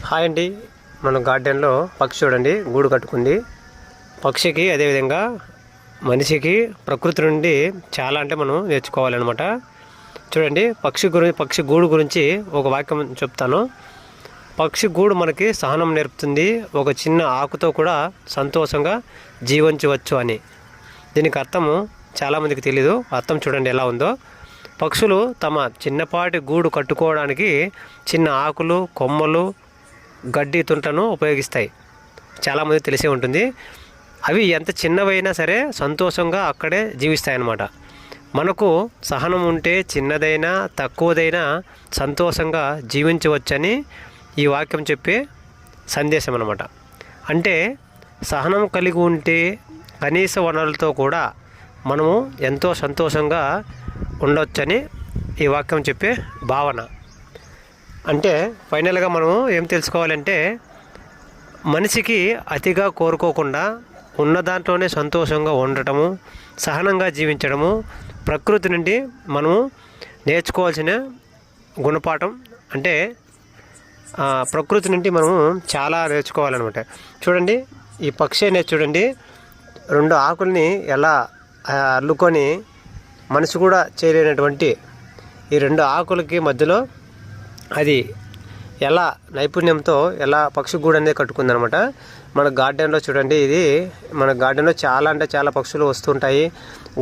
Hi అండి, మన గార్డెన్లో పక్షి చూడండి గూడు కట్టుకుంది. పక్షికి అదేవిధంగా మనిషికి ప్రకృతి నుండి చాలా అంటే మనం నేర్చుకోవాలన్నమాట. చూడండి, పక్షి గూడు గురించి ఒక వాక్యం చెప్తాను. పక్షి గూడు మనకి సహనం నేర్పుతుంది. ఒక చిన్న ఆకుతో కూడా సంతోషంగా జీవించవచ్చు అని. దీనికి అర్థము చాలామందికి తెలీదు. అర్థం చూడండి ఎలా ఉందో. పక్షులు తమ చిన్నపాటి గూడు కట్టుకోవడానికి చిన్న ఆకులు, కొమ్మలు, గడ్డి తుంటను ఉపయోగిస్తాయి. చాలామంది తెలిసే ఉంటుంది. అవి ఎంత చిన్నవైనా సరే సంతోషంగా అక్కడే జీవిస్తాయి అన్నమాట. మనకు సహనం ఉంటే చిన్నదైనా తక్కువదైనా సంతోషంగా జీవించవచ్చని ఈ వాక్యం చెప్పే సందేశం అన్నమాట. అంటే సహనం కలిగి ఉంటే కనీస వనరులతో కూడా మనము ఎంతో సంతోషంగా ఉండవచ్చని ఈ వాక్యం చెప్పే భావన. అంటే ఫైనల్గా మనము ఏం తెలుసుకోవాలంటే, మనిషికి అతిగా కోరుకోకుండా ఉన్న దాంట్లోనే సంతోషంగా ఉండటము, సహనంగా జీవించడము ప్రకృతి నుండి మనము నేర్చుకోవాల్సిన గుణపాఠం. అంటే ప్రకృతి నుండి మనము చాలా నేర్చుకోవాలన్నమాట. చూడండి, ఈ పక్షి అనేది చూడండి, రెండు ఆకుల్ని ఎలా అల్లుకొని మనిషి కూడా చేయలేనటువంటి ఈ రెండు ఆకులకి మధ్యలో అది ఎలా నైపుణ్యంతో ఎలా పక్షి గూడు అనేది కట్టుకుందనమాట. మన గార్డెన్లో చూడండి, ఇది మన గార్డెన్లో చాలా అంటే చాలా పక్షులు వస్తుంటాయి.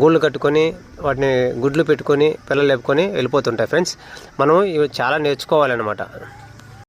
గూళ్ళు కట్టుకొని వాటిని గుడ్లు పెట్టుకొని పిల్లలు లేపుకొని వెళ్ళిపోతుంటాయి. ఫ్రెండ్స్, మనం ఇవి చాలా నేర్చుకోవాలన్నమాట.